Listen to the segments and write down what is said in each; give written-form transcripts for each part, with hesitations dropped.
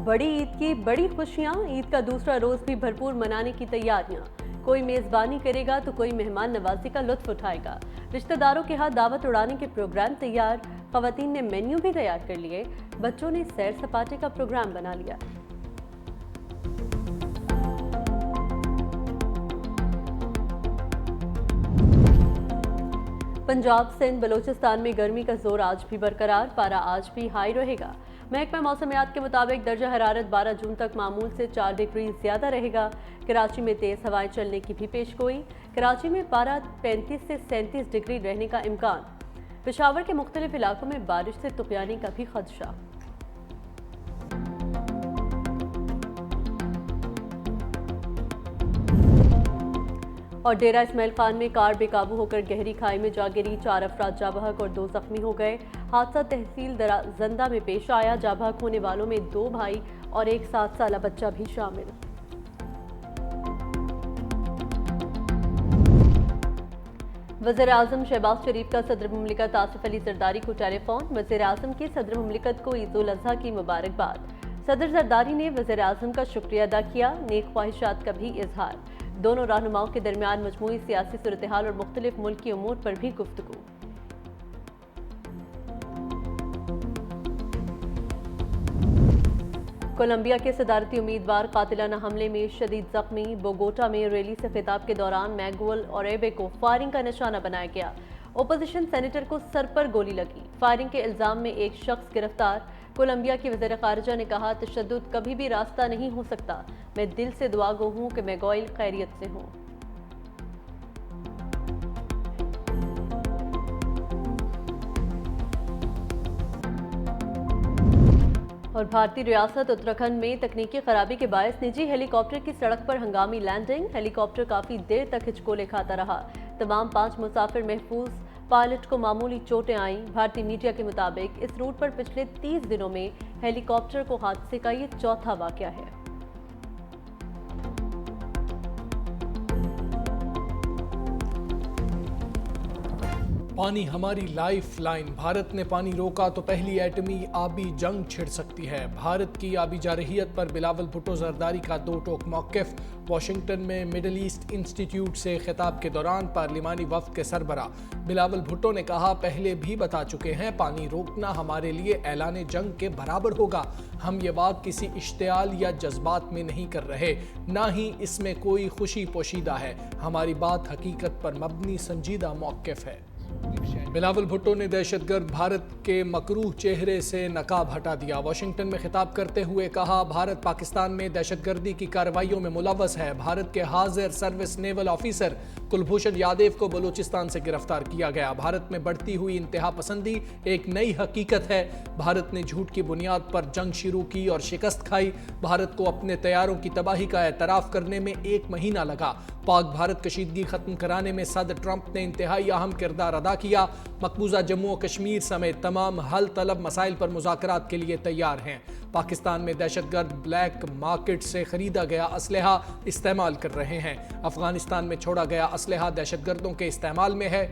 بڑی عید کی بڑی خوشیاں، عید کا دوسرا روز بھی بھرپور منانے کی تیاریاں۔ کوئی میزبانی کرے گا تو کوئی مہمان نوازی کا لطف اٹھائے گا۔ رشتہ داروں کے ہاتھ دعوت اڑانے کے پروگرام تیار، خواتین نے مینیو بھی تیار کر لیے، بچوں نے سیر سپاٹے کا پروگرام بنا لیا۔ پنجاب، سندھ، بلوچستان میں گرمی کا زور آج بھی برقرار، پارہ آج بھی ہائی رہے گا۔ محکمہ موسمیات کے مطابق درجہ حرارت 12 جون تک معمول سے 4 ڈگری زیادہ رہے گا۔ کراچی میں تیز ہوائیں چلنے کی بھی پیش گوئی، کراچی میں پارہ 35 سے 37 ڈگری رہنے کا امکان۔ پشاور کے مختلف علاقوں میں بارش سے طغیانی کا بھی خدشہ۔ اور ڈیرہ اسماعیل خان میں کار بے قابو ہو کر گہری کھائی میں جا گری، 4 افراد جاں بحق اور 2 زخمی ہو گئے۔ حادثہ تحصیل زندہ میں پیش آیا، جاں بحق ہونے والوں میں 2 بھائی اور ایک 7 سالہ بچہ بھی شامل۔ وزیر اعظم شہباز شریف کا صدر مملکت آصف علی زرداری کو ٹیلی فون، وزیر اعظم کی صدر مملکت کو عید الاضحیٰ کی مبارکباد۔ صدر زرداری نے وزیر اعظم کا شکریہ ادا کیا، نیک خواہشات کا بھی اظہار۔ دونوں رہنماؤں کے درمیان مجموعی سیاسی صورتحال اور مختلف ملکی امور پر بھی گفتگو۔ کولمبیا کے صدارتی امیدوار قاتلانہ حملے میں شدید زخمی، بوگوٹا میں ریلی سے خطاب کے دوران میگول اوریبے کو فائرنگ کا نشانہ بنایا گیا۔ اپوزیشن سینیٹر کو سر پر گولی لگی، فائرنگ کے الزام میں ایک شخص گرفتار۔ کولمبیا کی وزیر خارجہ نے کہا، تشدد کبھی بھی راستہ نہیں ہو سکتا، میں دل سے دعا گو ہوں کہ میگوئل خیریت سے ہوں۔ اور بھارتی ریاست اتراکھنڈ میں تکنیکی خرابی کے باعث نجی ہیلی کاپٹر کی سڑک پر ہنگامی لینڈنگ، ہیلی کاپٹر کافی دیر تک ہچکولے کھاتا رہا۔ تمام 5 مسافر محفوظ، پائلٹ کو معمولی چوٹیں آئیں۔ بھارتی میڈیا کے مطابق اس روٹ پر پچھلے 30 دنوں میں ہیلی کاپٹر کو حادثے کا یہ چوتھا واقعہ ہے۔ پانی ہماری لائف لائن، بھارت نے پانی روکا تو پہلی ایٹمی آبی جنگ چھڑ سکتی ہے۔ بھارت کی آبی جارحیت پر بلاول بھٹو زرداری کا 2 ٹوک موقف۔ واشنگٹن میں مڈل ایسٹ انسٹی ٹیوٹ سے خطاب کے دوران پارلیمانی وفد کے سربراہ بلاول بھٹو نے کہا، پہلے بھی بتا چکے ہیں، پانی روکنا ہمارے لیے اعلان جنگ کے برابر ہوگا۔ ہم یہ بات کسی اشتعال یا جذبات میں نہیں کر رہے، نہ ہی اس میں کوئی خوشی پوشیدہ ہے۔ ہماری بات حقیقت پر مبنی سنجیدہ موقف ہے۔ بلاول بھٹو نے دہشت گرد بھارت کے مکروہ چہرے سے نقاب ہٹا دیا۔ واشنگٹن میں خطاب کرتے ہوئے کہا، بھارت پاکستان میں دہشت گردی کی کارروائیوں میں ملوث ہے۔ بھارت کے حاضر سروس نیول آفیسر کلبھوشن یادیو کو بلوچستان سے گرفتار کیا گیا۔ بھارت میں بڑھتی ہوئی انتہا پسندی ایک نئی حقیقت ہے۔ بھارت نے جھوٹ کی بنیاد پر جنگ شروع کی اور شکست کھائی۔ بھارت کو اپنے طیاروں کی تباہی کا اعتراف کرنے میں 1 مہینہ لگا۔ پاک بھارت کشیدگی ختم کرانے میں صدر ٹرمپ نے انتہائی اہم کردار ادا کیا۔ مقبوضہ جموں و کشمیر سمیت تمام حل طلب مسائل پر مذاکرات کے لیے تیار ہیں۔ پاکستان میں دہشت گرد بلیک مارکیٹ سے خریدا گیا اسلحہ استعمال کر رہے ہیں۔ افغانستان میں چھوڑا گیا اسلحہ دہشت گردوں کے استعمال میں ہے۔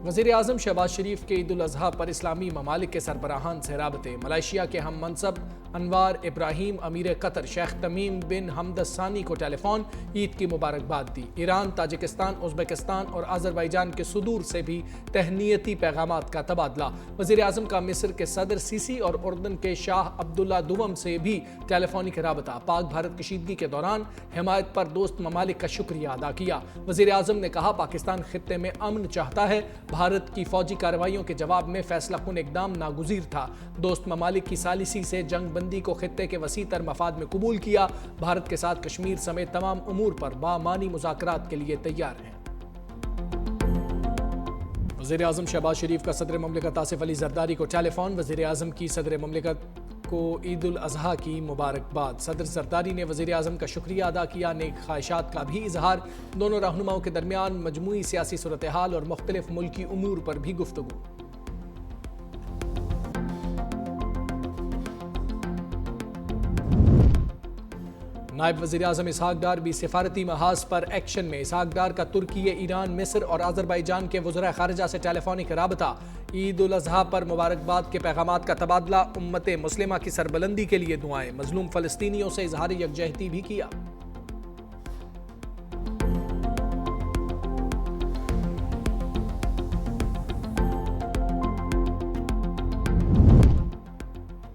وزیر اعظم شہباز شریف کے عید الاضحیٰ پر اسلامی ممالک کے سربراہان سے رابطے۔ ملائیشیا کے ہم منصب انوار ابراہیم امیر قطر شیخ تمیم بن حمد الثانی کو ٹیلی فون عید کی مبارکباد دی۔ ایران، تاجکستان، ازبکستان اور آذربائیجان کے صدور سے بھی تہنیتی پیغامات کا تبادلہ۔ وزیر اعظم کا مصر کے صدر سیسی اور اردن کے شاہ عبداللہ دوم سے بھی ٹیلی فونک رابطہ۔ پاک بھارت کشیدگی کے دوران حمایت پر دوست ممالک کا شکریہ ادا کیا۔ وزیر اعظم نے کہا، پاکستان خطے میں امن چاہتا ہے۔ بھارت کی فوجی کارروائیوں کے جواب میں فیصلہ کن اقدام ناگزیر تھا۔ دوست ممالک کی ثالثی سے جنگ بندی کو خطے کے وسیع تر مفاد میں قبول کیا۔ بھارت کے ساتھ کشمیر سمیت تمام امور پر بامعنی مذاکرات کے لیے تیار ہیں۔ وزیر اعظم شہباز شریف کا صدر مملکت آصف علی زرداری کو ٹیلی فون۔ وزیر اعظم کی صدر مملکت کو عید الاضحیٰ کی مبارکباد۔ صدر زرداری نے وزیر اعظم کا شکریہ ادا کیا، نیک خواہشات کا بھی اظہار۔ دونوں رہنماؤں کے درمیان مجموعی سیاسی صورتحال اور مختلف ملکی امور پر بھی گفتگو۔ نائب وزیر اعظم اسحاق ڈار بھی سفارتی محاذ پر ایکشن میں۔ اسحاق ڈار کا ترکی، ایران، مصر اور آذربائیجان کے وزراء خارجہ سے ٹیلی فونک رابطہ۔ عید الاضحیٰ پر مبارکباد کے پیغامات کا تبادلہ۔ امت مسلمہ کی سربلندی کے لیے دعائیں۔ مظلوم فلسطینیوں سے اظہار یکجہتی بھی کیا۔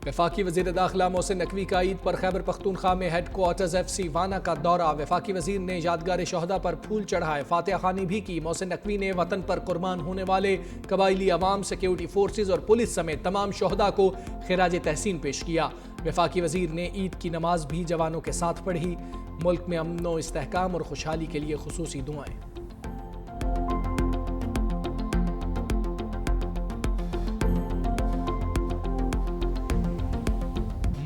وفاقی وزیر داخلہ محسن نقوی کا عید پر خیبر پختونخوا میں ہیڈ کوارٹرز ایف سی وانا کا دورہ۔ وفاقی وزیر نے یادگار شہداء پر پھول چڑھائے، فاتحہ خوانی بھی کی۔ محسن نقوی نے وطن پر قربان ہونے والے قبائلی عوام، سیکیورٹی فورسز اور پولیس سمیت تمام شہداء کو خراج تحسین پیش کیا۔ وفاقی وزیر نے عید کی نماز بھی جوانوں کے ساتھ پڑھی۔ ملک میں امن و استحکام اور خوشحالی کے لیے خصوصی دعائیں۔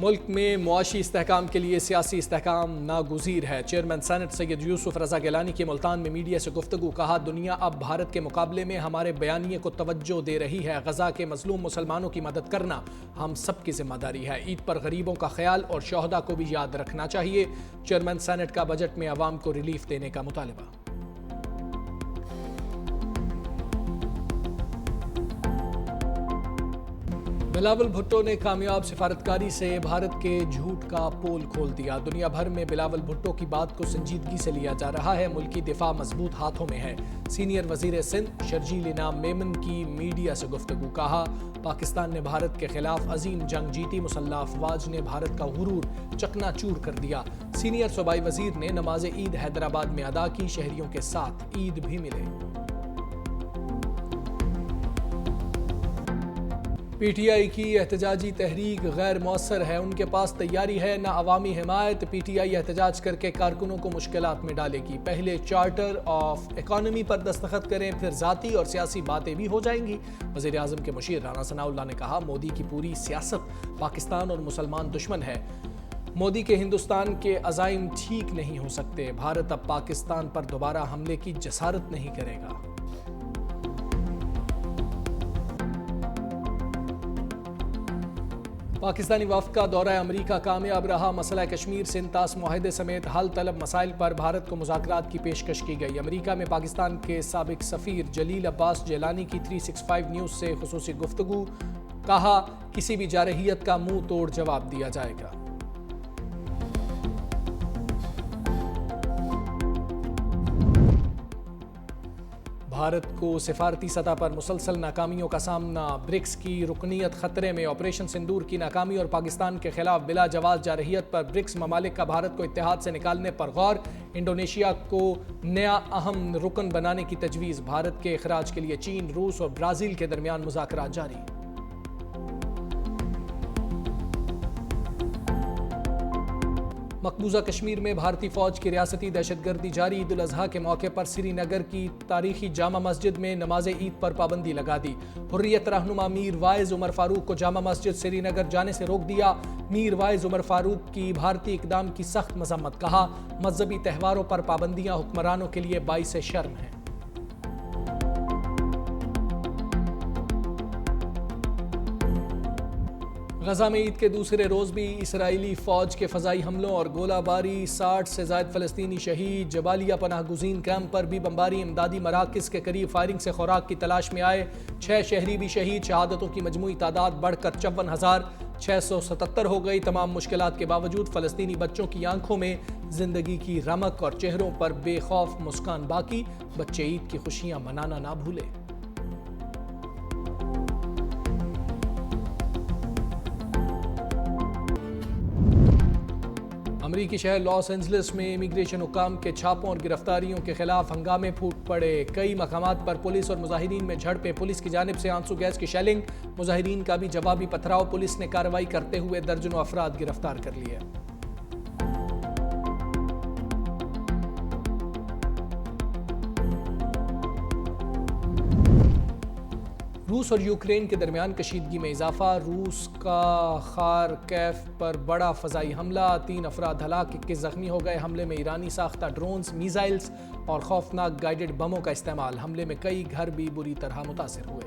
ملک میں معاشی استحکام کے لیے سیاسی استحکام ناگزیر ہے۔ چیئرمین سینٹ سید یوسف رضا گیلانی کی ملتان میں میڈیا سے گفتگو۔ کہا، دنیا اب بھارت کے مقابلے میں ہمارے بیانیے کو توجہ دے رہی ہے۔ غزہ کے مظلوم مسلمانوں کی مدد کرنا ہم سب کی ذمہ داری ہے۔ عید پر غریبوں کا خیال اور شہداء کو بھی یاد رکھنا چاہیے۔ چیئرمین سینٹ کا بجٹ میں عوام کو ریلیف دینے کا مطالبہ۔ بلاول بھٹو نے کامیاب سفارتکاری سے بھارت کے جھوٹ کا پول کھول دیا۔ دنیا بھر میں بلاول بھٹو کی بات کو سنجیدگی سے لیا جا رہا ہے۔ ملکی دفاع مضبوط ہاتھوں میں ہے۔ سینئر وزیر سندھ شرجیل انعام میمن کی میڈیا سے گفتگو۔ کہا، پاکستان نے بھارت کے خلاف عظیم جنگ جیتی، مسلح افواج نے بھارت کا غرور چکنا چور کر دیا۔ سینئر صوبائی وزیر نے نماز عید حیدرآباد میں ادا کی، شہریوں کے ساتھ عید بھی ملے۔ پی ٹی آئی کی احتجاجی تحریک غیر مؤثر ہے۔ ان کے پاس تیاری ہے نہ عوامی حمایت۔ پی ٹی آئی احتجاج کر کے کارکنوں کو مشکلات میں ڈالے گی۔ پہلے چارٹر آف اکانومی پر دستخط کریں، پھر ذاتی اور سیاسی باتیں بھی ہو جائیں گی۔ وزیر اعظم کے مشیر رانا ثناءاللہ نے کہا، مودی کی پوری سیاست پاکستان اور مسلمان دشمن ہے۔ مودی کے ہندوستان کے عزائم ٹھیک نہیں ہو سکتے۔ بھارت اب پاکستان پر دوبارہ حملے کی جسارت نہیں کرے گا۔ پاکستانی وفد کا دورہ امریکہ کامیاب رہا۔ مسئلہ کشمیر سے انطاس معاہدے سمیت حل طلب مسائل پر بھارت کو مذاکرات کی پیشکش کی گئی۔ امریکہ میں پاکستان کے سابق سفیر جلیل عباس جیلانی کی 365 نیوز سے خصوصی گفتگو۔ کہا، کسی بھی جارحیت کا منہ توڑ جواب دیا جائے گا۔ بھارت کو سفارتی سطح پر مسلسل ناکامیوں کا سامنا۔ برکس کی رکنیت خطرے میں۔ آپریشن سندور کی ناکامی اور پاکستان کے خلاف بلا جواز جارحیت پر برکس ممالک کا بھارت کو اتحاد سے نکالنے پر غور۔ انڈونیشیا کو نیا اہم رکن بنانے کی تجویز۔ بھارت کے اخراج کے لیے چین، روس اور برازیل کے درمیان مذاکرات جاری۔ مقبوضہ کشمیر میں بھارتی فوج کی ریاستی دہشت گردی جاری۔ عید الاضحیٰ کے موقع پر سری نگر کی تاریخی جامع مسجد میں نماز عید پر پابندی لگا دی۔ حریت رہنما میر وائز عمر فاروق کو جامع مسجد سری نگر جانے سے روک دیا۔ میر وائز عمر فاروق کی بھارتی اقدام کی سخت مذمت۔ کہا، مذہبی تہواروں پر پابندیاں حکمرانوں کے لیے باعث شرم ہیں۔ غزہ میں عید کے دوسرے روز بھی اسرائیلی فوج کے فضائی حملوں اور گولہ باری، 60 سے زائد فلسطینی شہید۔ جبالیہ پناہ گزین کیمپ پر بھی بمباری۔ امدادی مراکز کے قریب فائرنگ سے خوراک کی تلاش میں آئے 6 شہری بھی شہید۔ شہادتوں کی مجموعی تعداد بڑھ کر 54,677 ہو گئی۔ تمام مشکلات کے باوجود فلسطینی بچوں کی آنکھوں میں زندگی کی رمق اور چہروں پر بے خوف مسکان باقی۔ بچے عید کی خوشیاں منانا نہ بھولے۔ امریکی شہر لاس اینجلس میں امیگریشن حکام کے چھاپوں اور گرفتاریوں کے خلاف ہنگامے پھوٹ پڑے۔ کئی مقامات پر پولیس اور مظاہرین میں جھڑپیں۔ پولیس کی جانب سے آنسو گیس کی شیلنگ، مظاہرین کا بھی جوابی پتھراؤ۔ پولیس نے کارروائی کرتے ہوئے درجنوں افراد گرفتار کر لیے۔ روس اور یوکرین کے درمیان کشیدگی میں اضافہ۔ روس کا خارکیف پر بڑا فضائی حملہ، 3 افراد ہلاک، 21 زخمی ہو گئے۔ حملے میں ایرانی ساختہ ڈرونز، میزائلز اور خوفناک گائیڈڈ بموں کا استعمال۔ حملے میں کئی گھر بھی بری طرح متاثر ہوئے۔